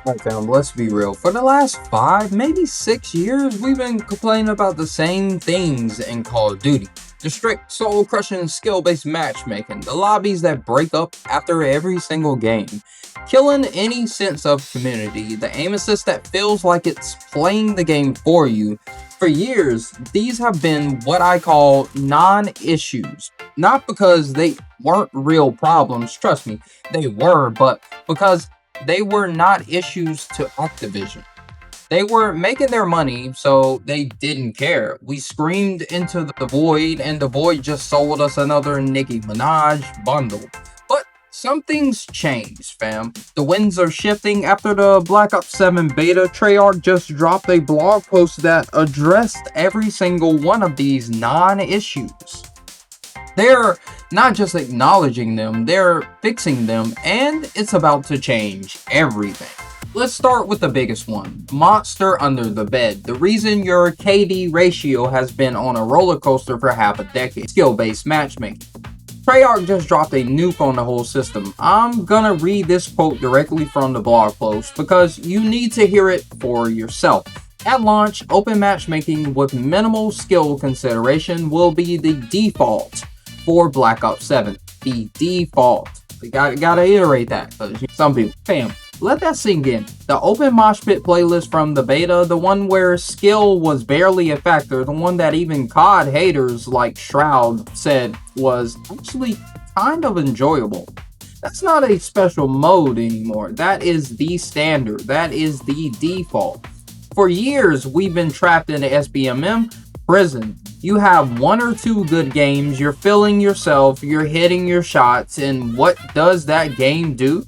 Alright fam, let's be real. For the last 5, maybe 6 years, we've been complaining about the same things in Call of Duty. The strict, soul-crushing, skill-based matchmaking, the lobbies that break up after every single game, killing any sense of community, the aim assist that feels like it's playing the game for you. For years, these have been what I call non-issues. Not because they weren't real problems, trust me, they were, but because they were not issues to Activision. They were making their money, so they didn't care. We screamed into the void, and the void just sold us another Nicki Minaj bundle. But some things changed, fam. The winds are shifting. After the Black Ops 7 beta, Treyarch just dropped a blog post that addressed every single one of these non-issues. They're not just acknowledging them, they're fixing them, and it's about to change everything. Let's start with the biggest one, Monster Under the Bed. The reason your KD ratio has been on a roller coaster for half a decade. Skill-based matchmaking. Treyarch just dropped a nuke on the whole system. I'm gonna read this quote directly from the blog post because you need to hear it for yourself. At launch, open matchmaking with minimal skill consideration will be the default for Black Ops 7. The default. We gotta iterate that because some people, fam, let that sink in. The open mosh pit playlist from the beta, the one where skill was barely a factor, the one that even COD haters like Shroud said was actually kind of enjoyable. That's not a special mode anymore. That is the standard. That is the default. For years, we've been trapped in the SBMM prison. You have 1 or 2 good games, you're feeling yourself, you're hitting your shots, and what does that game do?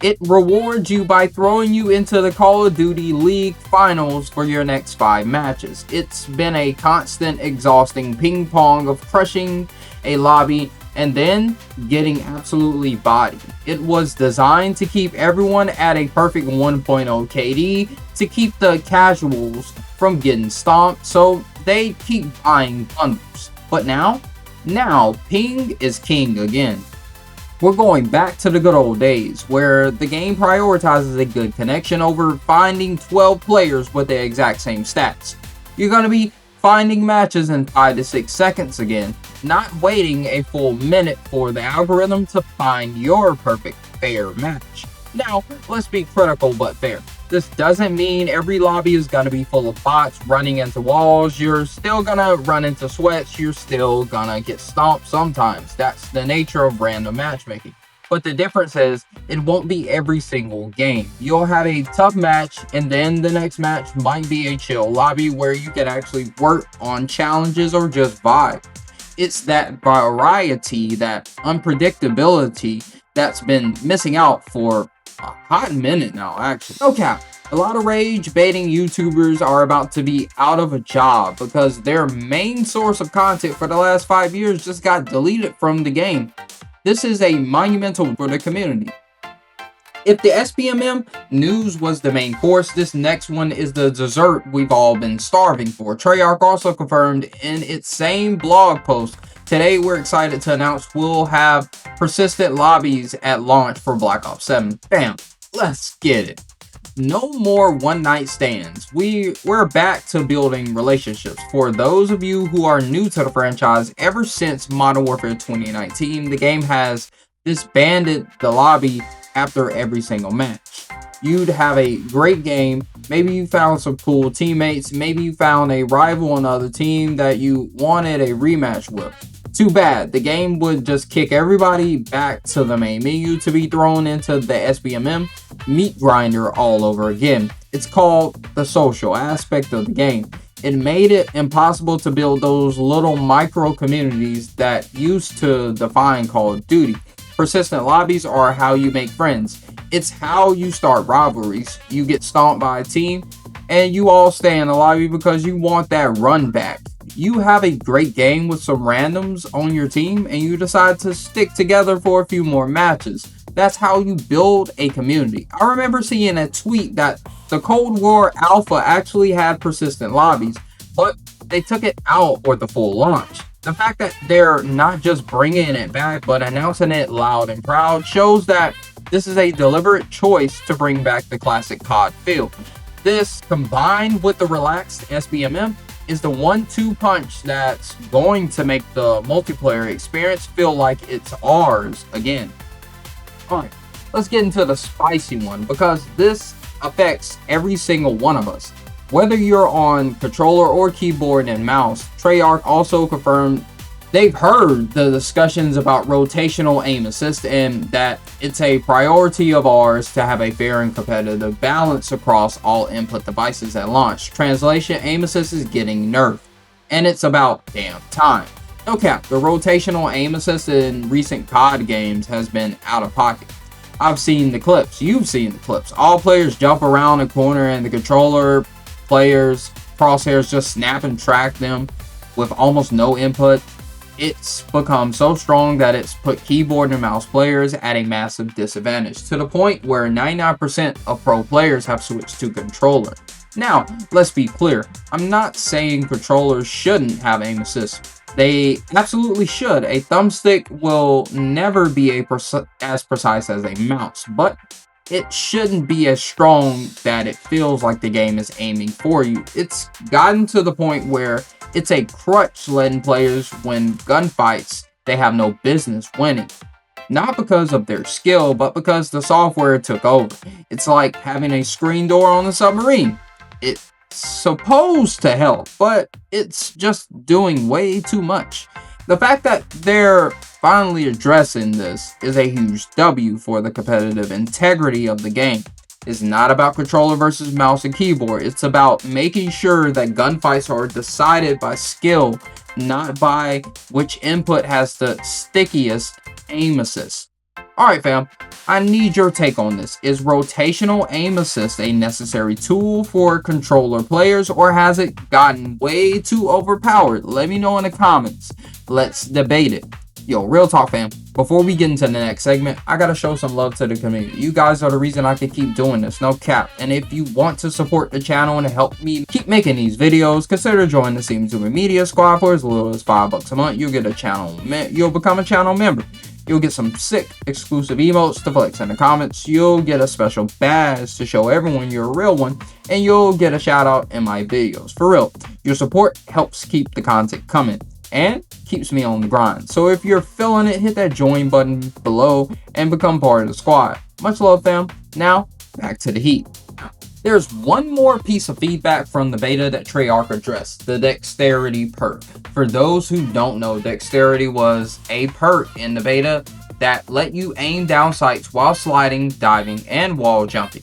It rewards you by throwing you into the Call of Duty League finals for your next 5 matches. It's been a constant, exhausting ping pong of crushing a lobby and then getting absolutely bodied. It was designed to keep everyone at a perfect 1.0 KD, to keep the casuals from getting stomped, so they keep buying bundles. But now ping is king again. We're going back to the good old days where the game prioritizes a good connection over finding 12 players with the exact same stats. You're going to be finding matches in 5 to 6 seconds again, not waiting a full minute for the algorithm to find your perfect fair match. Now, let's be critical but fair. This doesn't mean every lobby is going to be full of bots running into walls. You're still going to run into sweats. You're still going to get stomped sometimes. That's the nature of random matchmaking. But the difference is, it won't be every single game. You'll have a tough match, and then the next match might be a chill lobby where you can actually work on challenges or just vibe. It's that variety, that unpredictability that's been missing out for a hot minute now, actually. No cap. A lot of rage baiting YouTubers are about to be out of a job because their main source of content for the last 5 years just got deleted from the game. This is a monumental for the community. If the SBMM news was the main course, this next one is the dessert we've all been starving for. Treyarch also confirmed in its same blog post, today we're excited to announce we'll have persistent lobbies at launch for Black Ops 7. Bam, let's get it. No more one-night stands. We're back to building relationships. For those of you who are new to the franchise, ever since Modern Warfare 2019, the game has disbanded the lobby after every single match. You'd have a great game, maybe you found some cool teammates, maybe you found a rival on the other team that you wanted a rematch with. Too bad, the game would just kick everybody back to the main menu to be thrown into the SBMM meat grinder all over again. It's called the social aspect of the game. It made it impossible to build those little micro communities that used to define Call of Duty. Persistent lobbies are how you make friends. It's how you start rivalries. You get stomped by a team and you all stay in the lobby because you want that run back. You have a great game with some randoms on your team and you decide to stick together for a few more matches. That's how you build a community. I remember seeing a tweet that the Cold War Alpha actually had persistent lobbies, but they took it out for the full launch. The fact that they're not just bringing it back, but announcing it loud and proud shows that This is a deliberate choice to bring back the classic COD feel. This, combined with the relaxed SBMM, is the 1-2 punch that's going to make the multiplayer experience feel like it's ours again. Alright, let's get into the spicy one, because this affects every single one of us. Whether you're on controller or keyboard and mouse, Treyarch also confirmed they've heard the discussions about rotational aim assist and that it's a priority of ours to have a fair and competitive balance across all input devices at launch. Translation, aim assist is getting nerfed, and it's about damn time. No cap, the rotational aim assist in recent COD games has been out of pocket. I've seen the clips, you've seen the clips. All players jump around a corner and the controller players crosshairs just snap and track them with almost no input. It's become so strong that it's put keyboard and mouse players at a massive disadvantage, to the point where 99% of pro players have switched to controller. Now, let's be clear, I'm not saying controllers shouldn't have aim assist. They absolutely should. A thumbstick will never be as precise as a mouse, but it shouldn't be as strong that it feels like the game is aiming for you. It's gotten to the point where it's a crutch letting players win gunfights they have no business winning. Not because of their skill, but because the software took over. It's like having a screen door on a submarine. It's supposed to help, but it's just doing way too much. The fact that they're finally addressing this is a huge W for the competitive integrity of the game. It's not about controller versus mouse and keyboard. It's about making sure that gunfights are decided by skill, not by which input has the stickiest aim assist. Alright fam, I need your take on this. Is rotational aim assist a necessary tool for controller players, or has it gotten way too overpowered? Let me know in the comments. Let's debate it. Yo, real talk fam, before we get into the next segment, I gotta show some love to the community. You guys are the reason I can keep doing this, no cap. And if you want to support the channel and help me keep making these videos, consider joining the SeemlyTuber Media Squad. For as little as $5 a month, you'll become a channel member. You'll get some sick exclusive emotes to flex in the comments. You'll get a special badge to show everyone you're a real one, and you'll get a shout out in my videos. For real, your support helps keep the content coming and keeps me on the grind. So if you're feeling it, hit that join button below and become part of the squad. Much love fam. Now back to the heat. There's one more piece of feedback from the beta that Treyarch addressed, the dexterity perk. For those who don't know, dexterity was a perk in the beta that let you aim down sights while sliding, diving, and wall jumping.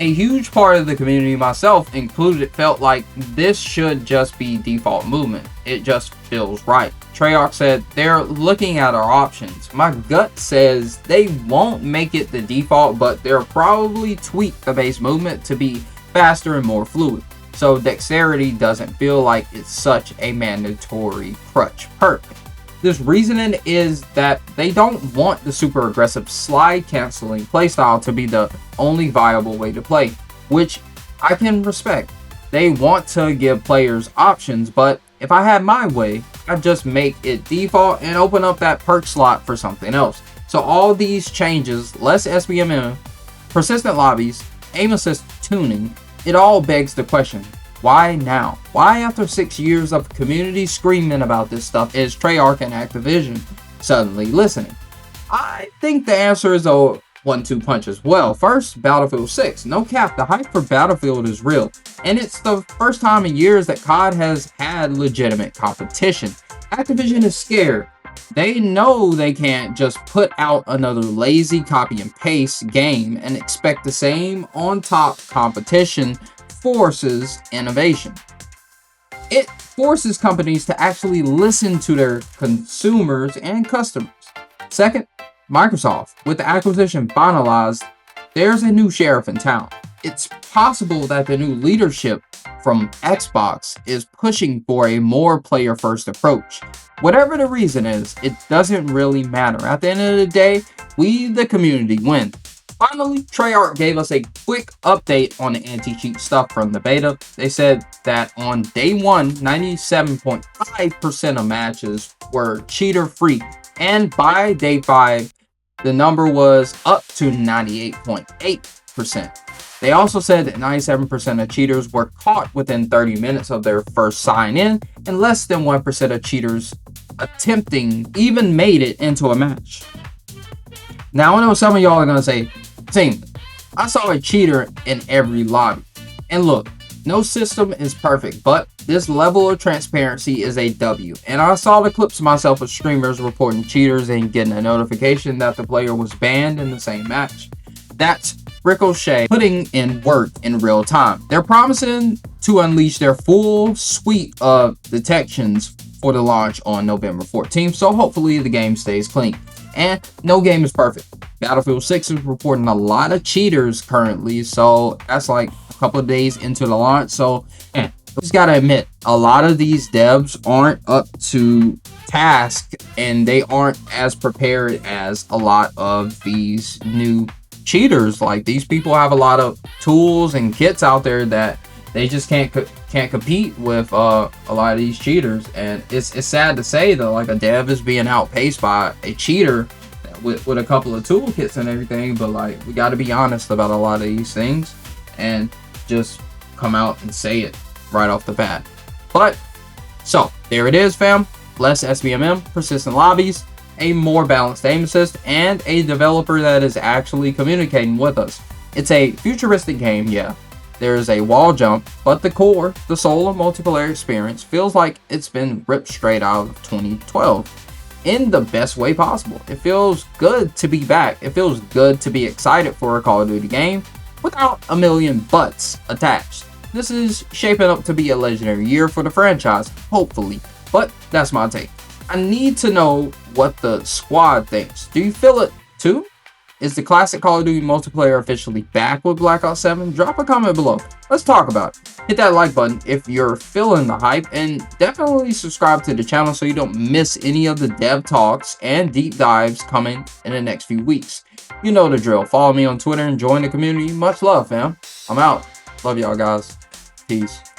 A huge part of the community, myself included, felt like this should just be default movement. It just feels right. Treyarch said they're looking at our options. My gut says they won't make it the default, but they'll probably tweak the base movement to be faster and more fluid, so dexterity doesn't feel like it's such a mandatory crutch perk. This reasoning is that they don't want the super aggressive slide canceling playstyle to be the only viable way to play, which I can respect. They want to give players options, but if I had my way, I'd just make it default and open up that perk slot for something else. So all these changes, less SBMM, persistent lobbies, aim assist tuning, it all begs the question, why now? Why after 6 years of community screaming about this stuff is Treyarch and Activision suddenly listening? I think the answer is a 1-2 punch as well. First, Battlefield 6. No cap, the hype for Battlefield is real, and it's the first time in years that COD has had legitimate competition. Activision is scared. They know they can't just put out another lazy copy and paste game and expect the same on top competition. Forces innovation. It forces companies to actually listen to their consumers and customers. Second, Microsoft. With the acquisition finalized, there's a new sheriff in town. It's possible that the new leadership from Xbox is pushing for a more player-first approach. Whatever the reason is, it doesn't really matter. At the end of the day, we, the community, win. Finally, Treyarch gave us a quick update on the anti-cheat stuff from the beta. They said that on day 1, 97.5% of matches were cheater-free, and by day 5, the number was up to 98.8%. They also said that 97% of cheaters were caught within 30 minutes of their first sign in, and less than 1% of cheaters attempting even made it into a match. Now, I know some of y'all are going to say, Seem, I saw a cheater in every lobby. And look, no system is perfect, but this level of transparency is a W. And I saw the clips myself of streamers reporting cheaters and getting a notification that the player was banned in the same match. That's Ricochet putting in work in real time. They're promising to unleash their full suite of detections for the launch on November 14th, so hopefully the game stays clean. And no game is perfect. Battlefield 6 is reporting a lot of cheaters currently, so that's like a couple of days into the launch. So just gotta admit, a lot of these devs aren't up to task, and they aren't as prepared as a lot of these new cheaters. Like, these people have a lot of tools and kits out there that they just can't compete with a lot of these cheaters. And it's sad to say that like a dev is being outpaced by a cheater with a couple of toolkits and everything. But like, we got to be honest about a lot of these things and just come out and say it right off the bat. But so there it is, fam. Less SBMM, persistent lobbies, a more balanced aim assist, and a developer that is actually communicating with us. It's a futuristic game, yeah. There's a wall jump, but the core, the soul of multiplayer experience, feels like it's been ripped straight out of 2012 in the best way possible. It feels good to be back. It feels good to be excited for a Call of Duty game without a million buts attached. This is shaping up to be a legendary year for the franchise, hopefully, but that's my take. I need to know what the squad thinks. Do you feel it too? Is the classic Call of Duty multiplayer officially back with Black Ops 7? Drop a comment below. Let's talk about it. Hit that like button if you're feeling the hype, and definitely subscribe to the channel so you don't miss any of the dev talks and deep dives coming in the next few weeks. You know the drill. Follow me on Twitter and join the community. Much love, fam. I'm out. Love y'all guys. Peace.